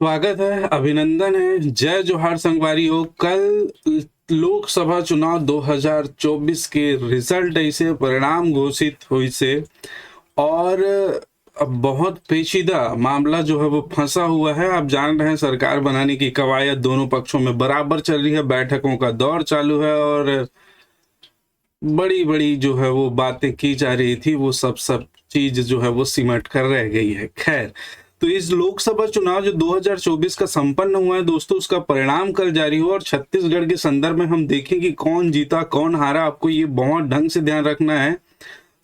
स्वागत है, अभिनंदन है, जय जोहार संगवारी हो। कल लोकसभा चुनाव 2024 के रिजल्ट ऐसे परिणाम घोषित हुई से और अब बहुत पेचीदा मामला जो है वो फंसा हुआ है। आप जान रहे हैं सरकार बनाने की कवायद दोनों पक्षों में बराबर चल रही है, बैठकों का दौर चालू है और बड़ी बड़ी जो है वो बातें की जा रही थी, वो सब चीज जो है वो सिमट कर रह गई है। खैर, तो इस लोकसभा चुनाव जो 2024 का संपन्न हुआ है दोस्तों, उसका परिणाम कल जारी हुआ और छत्तीसगढ़ के संदर्भ में हम देखें कि कौन जीता कौन हारा। आपको ये बहुत ढंग से ध्यान रखना है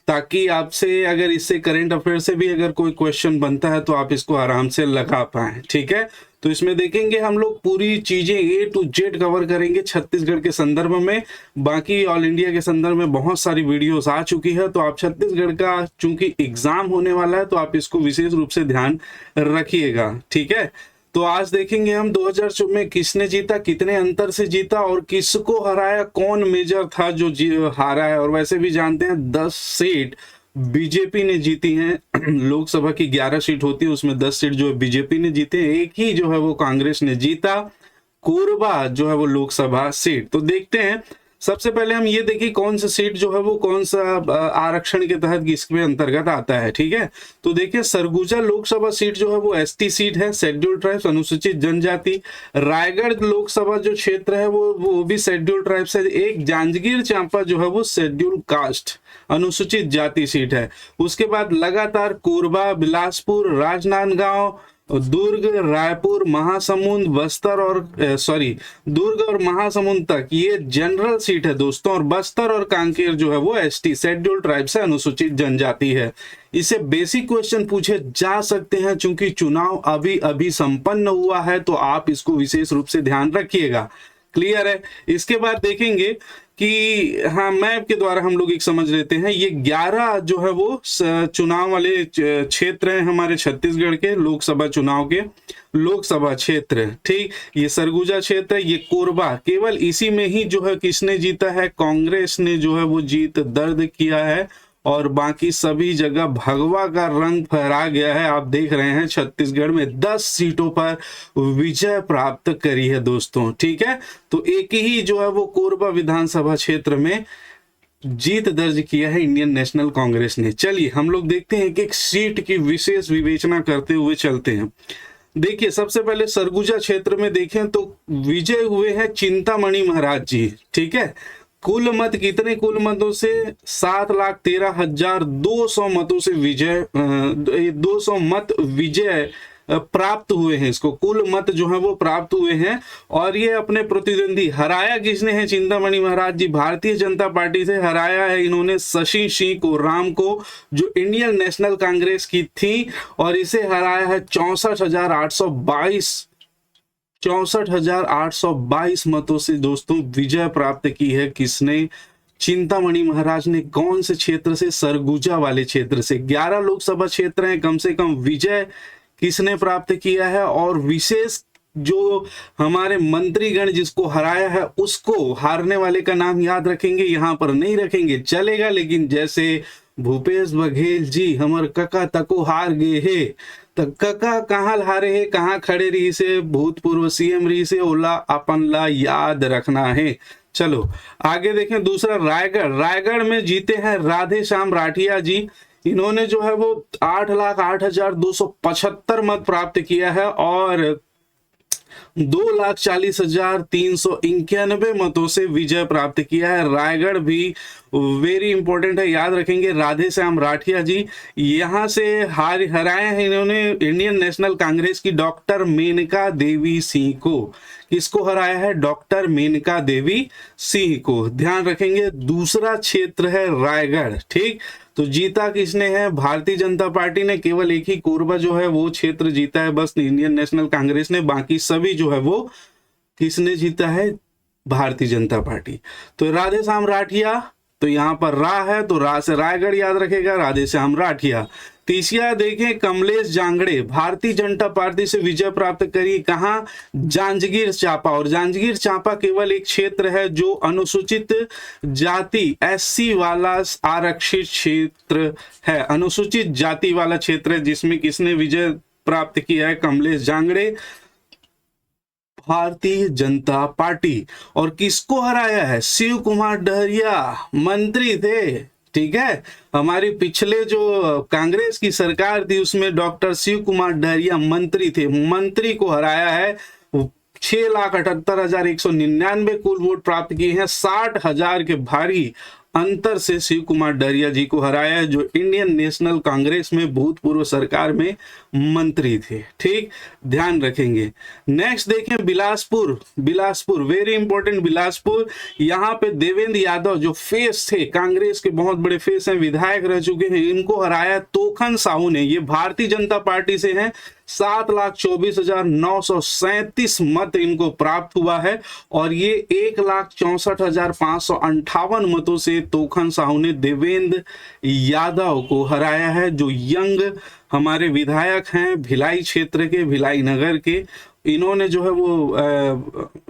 ताकि आपसे अगर इससे करंट अफेयर से भी अगर कोई क्वेश्चन बनता है तो आप इसको आराम से लगा पाए। ठीक है, तो इसमें देखेंगे हम लोग पूरी चीजें A to Z कवर करेंगे छत्तीसगढ़ के संदर्भ में। बाकी ऑल इंडिया के संदर्भ में बहुत सारी वीडियोस आ चुकी है, तो आप छत्तीसगढ़ का चूंकि एग्जाम होने वाला है तो आप इसको विशेष रूप से ध्यान रखिएगा। ठीक है, तो आज देखेंगे हम 2024 में किसने जीता, कितने अंतर से जीता और किसको हराया, कौन मेजर था जो हारा है। और वैसे भी जानते हैं 10 सीट बीजेपी ने जीती हैं। लोकसभा की 11 सीट होती है, उसमें 10 सीट जो है बीजेपी ने जीते हैं, एक ही जो है वो कांग्रेस ने जीता, कोरबा जो है वो लोकसभा सीट। तो देखते हैं, सबसे पहले हम ये देखिए कौन सा सीट जो है वो कौन सा आरक्षण के तहत किसके अंतर्गत आता है। ठीक है, तो देखिए सरगुजा लोकसभा सीट जो है वो एसटी सीट है, शेड्यूल्ड ट्राइब्स, अनुसूचित जनजाति। रायगढ़ लोकसभा जो क्षेत्र है वो भी शेड्यूल्ड ट्राइब्स है। एक जांजगीर चांपा जो है वो शेड्यूल्ड कास्ट अनुसूचित जाति सीट है। उसके बाद लगातार कोरबा, बिलासपुर, राजनांदगांव, दुर्ग, रायपुर, महासमुंद, बस्तर और दुर्ग और महासमुंद तक ये जनरल सीट है दोस्तों। और बस्तर और कांकेर जो है वो एसटी शेड्यूल्ड ट्राइब से अनुसूचित जनजाति है। इसे बेसिक क्वेश्चन पूछे जा सकते हैं, चूंकि चुनाव अभी अभी संपन्न हुआ है तो आप इसको विशेष रूप से ध्यान रखिएगा। क्लियर है। इसके बाद देखेंगे कि हाँ, मैप के द्वारा हम लोग एक समझ लेते हैं। ये 11 जो है वो चुनाव वाले क्षेत्र हैं हमारे छत्तीसगढ़ के लोकसभा चुनाव के लोकसभा क्षेत्र। ठीक, ये सरगुजा क्षेत्र, ये कोरबा, केवल इसी में ही जो है किसने जीता है, कांग्रेस ने जो है वो जीत दर्ज किया है और बाकी सभी जगह भगवा का रंग फहरा गया है। आप देख रहे हैं छत्तीसगढ़ में 10 सीटों पर विजय प्राप्त करी है दोस्तों। ठीक है, तो एक ही जो है वो कोरबा विधानसभा क्षेत्र में जीत दर्ज किया है इंडियन नेशनल कांग्रेस ने। चलिए हम लोग देखते हैं कि एक सीट की विशेष विवेचना करते हुए चलते हैं। देखिए सबसे पहले सरगुजा क्षेत्र में देखें तो विजय हुए हैं चिंतामणि महाराज जी। ठीक है, कुल मत कितने, कुल मतों से 7,13,200 मतों से विजय 200 मत विजय प्राप्त हुए हैं। इसको कुल मत जो है वो प्राप्त हुए हैं। और ये अपने प्रतिद्वंदी हराया किसने है, चिंतामणि महाराज जी भारतीय जनता पार्टी से हराया है इन्होंने शशि सिंह को राम को, जो इंडियन नेशनल कांग्रेस की थी, और इसे हराया है 64,822 मतों से दोस्तों विजय प्राप्त की है। किसने, चिंतामणि महाराज ने। कौन से क्षेत्र से, सरगुजा वाले क्षेत्र से। 11 लोकसभा क्षेत्र हैं, कम से कम विजय किसने प्राप्त किया है। और विशेष जो हमारे मंत्रीगण जिसको हराया है उसको, हारने वाले का नाम याद रखेंगे, यहां पर नहीं रखेंगे चलेगा, लेकिन जैसे भूपेश बघेल जी हमर कका तको हार गए है, तो कका कहाँ हारे है, कहाँ खड़े रही से, भूतपूर्व सीएम रही से, ओला अपन ला याद रखना है। चलो आगे देखें। दूसरा रायगढ़ में जीते हैं राधे श्याम राठिया जी। इन्होंने जो है वो 8,08,275 मत प्राप्त किया है और 2,40,391 मतों से विजय प्राप्त किया है। रायगढ़ भी वेरी इंपॉर्टेंट है, याद रखेंगे। राधे श्याम राठिया जी यहां से हराए हैं इन्होंने इंडियन नेशनल कांग्रेस की डॉक्टर मेनका देवी सिंह को। किसको हराया है, डॉक्टर मेनका देवी सिंह को, ध्यान रखेंगे। दूसरा क्षेत्र है रायगढ़। ठीक, तो जीता किसने है, भारतीय जनता पार्टी ने। केवल एक ही कोरबा जो है वो क्षेत्र जीता है बस इंडियन नेशनल कांग्रेस ने, बाकी सभी जो है वो किसने जीता है, भारतीय जनता पार्टी। तो राधे श्याम राठिया, तो यहां पर रा है तो रा से रायगढ़ याद रखेगा, राधे श्याम राठिया। तीसरा देखें कमलेश जांगड़े, भारतीय जनता पार्टी से विजय प्राप्त करी, कहां, जांजगीर चांपा। और जांजगीर चांपा केवल एक क्षेत्र है जो अनुसूचित जाति एससी वाला आरक्षित क्षेत्र है, अनुसूचित जाति वाला क्षेत्र है, जिसमें किसने विजय प्राप्त किया है, कमलेश जांगड़े। भारतीय जनता पार्टी। और किसको हराया है? शिव कुमार डहरिया, मंत्री थे, ठीक है। हमारी पिछले जो कांग्रेस की सरकार थी उसमें डॉक्टर शिव कुमार डहरिया मंत्री थे, मंत्री को हराया है। 6,78,199 कुल वोट प्राप्त किए हैं, 60,000 के भारी अंतर से शिव कुमार डहरिया जी को हराया है, जो इंडियन नेशनल कांग्रेस में भूतपूर्व सरकार में मंत्री थे। ठीक, ध्यान रखेंगे। नेक्स्ट देखें बिलासपुर, बिलासपुर वेरी इंपॉर्टेंट। बिलासपुर, यहाँ पे देवेंद्र यादव जो फेस थे, कांग्रेस के बहुत बड़े फेस हैं, विधायक रह चुके हैं, इनको हराया तोखन साहू ने। ये भारतीय जनता पार्टी से हैं। 7,24,937 मत इनको प्राप्त हुआ है और ये 1,64,558 मतों से तोखन साहू ने देवेंद्र यादव को हराया है, जो यंग हमारे विधायक हैं भिलाई क्षेत्र के, भिलाई नगर के। इन्होंने जो है वो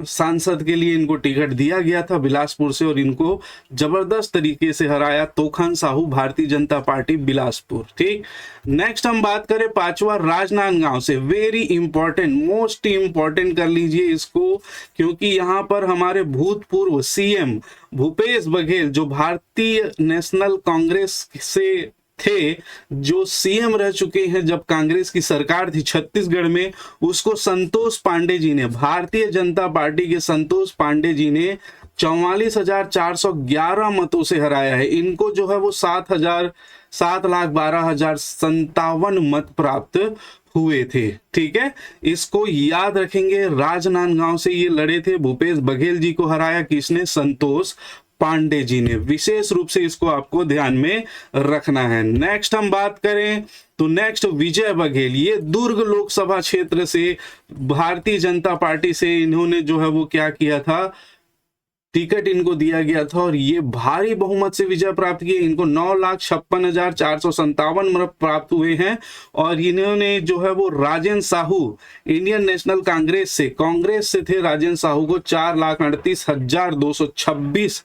सांसद के लिए इनको टिकट दिया गया था बिलासपुर से और इनको जबरदस्त तरीके से हराया तोखन साहू, भारतीय जनता पार्टी बिलासपुर। ठीक, नेक्स्ट हम बात करें पांचवा राजनांदगांव से। वेरी इंपॉर्टेंट, मोस्ट इंपॉर्टेंट कर लीजिए इसको, क्योंकि यहां पर हमारे भूतपूर्व सीएम भूपेश बघेल जो भारतीय नेशनल कांग्रेस से थे, जो सीएम रह चुके हैं जब कांग्रेस की सरकार थी छत्तीसगढ़ में, उसको संतोष पांडे जी ने, भारतीय जनता पार्टी के संतोष पांडे जी ने 44,411 मतों से हराया है। इनको जो है वो 7,12,057 मत प्राप्त हुए थे। ठीक है, इसको याद रखेंगे। राजनांदगांव से ये लड़े थे, भूपेश बघेल जी को हराया किसने? संतोष पांडे जी ने। विशेष रूप से इसको आपको ध्यान में रखना है। नेक्स्ट हम बात करें तो नेक्स्ट विजय बघेल, ये दुर्ग लोकसभा क्षेत्र से भारतीय जनता पार्टी से इन्होंने जो है वो क्या किया था, टिकट इनको दिया गया था और ये भारी बहुमत से विजय प्राप्त किए। इनको 9,56,457 मत प्राप्त हुए हैं और इन्होंने जो है वो राजेंद्र साहू, इंडियन नेशनल कांग्रेस से थे, राजेंद्र साहू को 4,38,226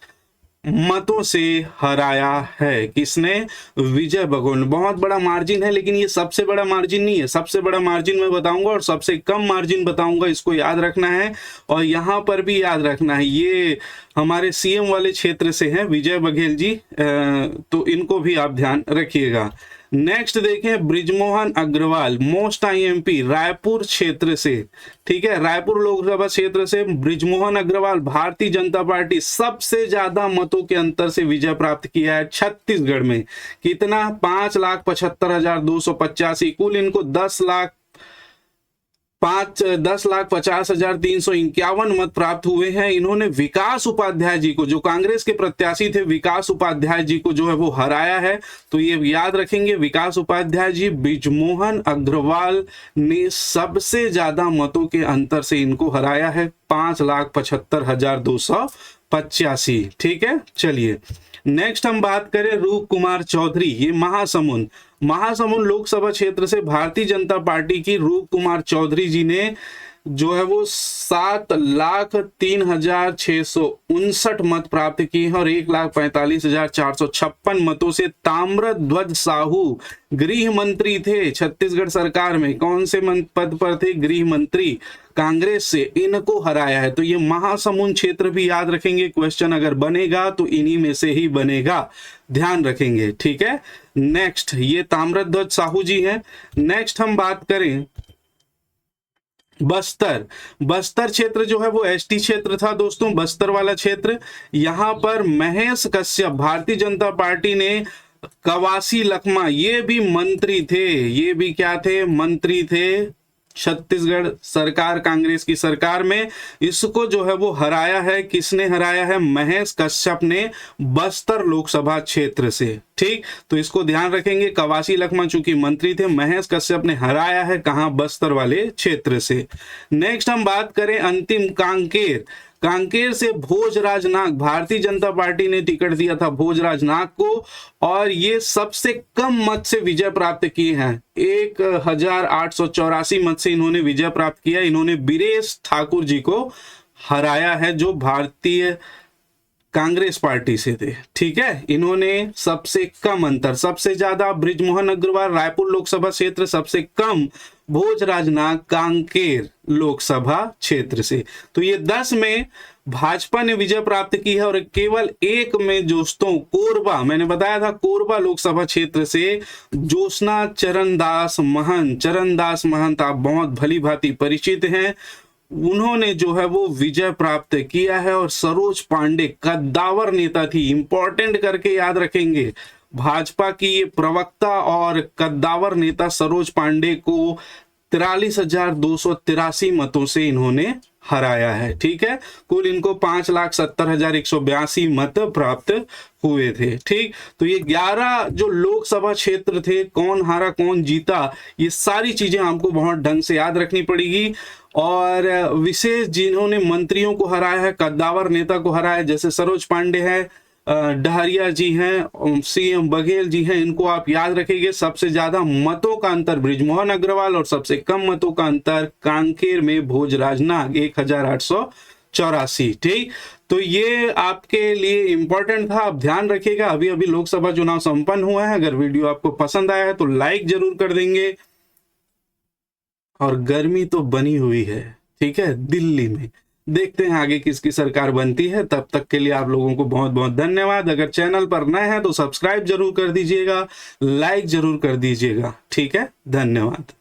मतों से हराया है। किसने? विजय बघेल। बहुत बड़ा मार्जिन है, लेकिन ये सबसे बड़ा मार्जिन नहीं है। सबसे बड़ा मार्जिन मैं बताऊंगा और सबसे कम मार्जिन बताऊंगा, इसको याद रखना है। और यहां पर भी याद रखना है, ये हमारे सीएम वाले क्षेत्र से हैं विजय बघेल जी, तो इनको भी आप ध्यान रखिएगा। नेक्स्ट देखें ब्रिजमोहन अग्रवाल, मोस्ट आईएमपी, रायपुर क्षेत्र से। ठीक है, रायपुर लोकसभा क्षेत्र से ब्रिजमोहन अग्रवाल, भारतीय जनता पार्टी, सबसे ज्यादा मतों के अंतर से विजय प्राप्त किया है छत्तीसगढ़ में। कितना? 5,75,285। कुल इनको 10,50,351 मत प्राप्त हुए हैं। इन्होंने विकास उपाध्याय जी को, जो कांग्रेस के प्रत्याशी थे, विकास उपाध्याय जी को जो है वो हराया है। तो ये याद रखेंगे, विकास उपाध्याय जी, ब्रिजमोहन अग्रवाल ने सबसे ज्यादा मतों के अंतर से इनको हराया है, 5,75,285। ठीक है, चलिए नेक्स्ट हम बात करें रूप कुमार चौधरी, ये महासमुंद लोकसभा क्षेत्र से भारतीय जनता पार्टी की रूप कुमार चौधरी जी ने जो है वो 7,03,659 मत प्राप्त किए हैं और 1,45,456 मतों से ताम्रध्वज साहू, गृह मंत्री थे छत्तीसगढ़ सरकार में। कौन से पद पर थे? गृह मंत्री, कांग्रेस से, इनको हराया है। तो ये महासमुंद क्षेत्र भी याद रखेंगे, क्वेश्चन अगर बनेगा तो इन्हीं में से ही बनेगा, ध्यान रखेंगे। ठीक है, नेक्स्ट ये ताम्रध्वज साहू जी हैं। नेक्स्ट हम बात करें बस्तर क्षेत्र जो है वो एसटी क्षेत्र था दोस्तों, बस्तर वाला क्षेत्र। यहां पर महेश कश्यप, भारतीय जनता पार्टी ने कवासी लखमा, ये भी मंत्री थे, ये भी क्या थे? मंत्री थे छत्तीसगढ़ सरकार, कांग्रेस की सरकार में। इसको जो है वो हराया है, किसने हराया है? महेश कश्यप ने, बस्तर लोकसभा क्षेत्र से। ठीक, तो इसको ध्यान रखेंगे। कवासी लखमा चूंकि मंत्री थे, महेश कश्यप ने हराया है कहां? बस्तर वाले क्षेत्र से। नेक्स्ट हम बात करें अंतिम कांकेर से भोजराज नाग, भारतीय जनता पार्टी ने टिकट दिया था भोजराज नाग को और ये सबसे कम मत से विजय प्राप्त किए हैं, 1,884 मत से इन्होंने विजय प्राप्त किया। इन्होंने बीरेश ठाकुर जी को हराया है जो भारतीय कांग्रेस पार्टी से थे। ठीक है, इन्होंने सबसे कम अंतर, सबसे ज्यादा ब्रिजमोहन अग्रवाल रायपुर लोकसभा क्षेत्र, सबसे कम भोजराजना कांकेर लोकसभा क्षेत्र से। तो ये 10 में भाजपा ने विजय प्राप्त की है और केवल एक में दोस्तों कोरबा, मैंने बताया था कोरबा लोकसभा क्षेत्र से ज्योत्सना चरणदास महंत आप बहुत भली भांति परिचित हैं, उन्होंने जो है वो विजय प्राप्त किया है। और सरोज पांडे कद्दावर नेता थी, इंपॉर्टेंट करके याद रखेंगे, भाजपा की ये प्रवक्ता और कद्दावर नेता सरोज पांडे को 43,283 मतों से इन्होंने हराया है। ठीक है, कुल इनको 5,70,182 मत प्राप्त हुए थे। ठीक, तो ये 11 जो लोकसभा क्षेत्र थे, कौन हारा कौन जीता, ये सारी चीजें हमको बहुत ढंग से याद रखनी पड़ेगी। और विशेष जिन्होंने मंत्रियों को हराया है, कद्दावर नेता को हराया, जैसे सरोज पांडे है, डहरिया जी हैं, सीएम बघेल जी हैं, इनको आप याद रखेंगे। सबसे ज्यादा मतों का अंतर बृजमोहन अग्रवाल और सबसे कम मतों का अंतर कांकेर में भोजराजना 1,884। ठीक, तो ये आपके लिए इंपॉर्टेंट था, आप ध्यान रखिएगा। अभी अभी लोकसभा चुनाव संपन्न हुआ है। अगर वीडियो आपको पसंद आया है तो लाइक जरूर कर देंगे। और गर्मी तो बनी हुई है, ठीक है, दिल्ली में। देखते हैं आगे किसकी सरकार बनती है। तब तक के लिए आप लोगों को बहुत बहुत धन्यवाद। अगर चैनल पर नए हैं तो सब्सक्राइब जरूर कर दीजिएगा, लाइक जरूर कर दीजिएगा। ठीक है, धन्यवाद।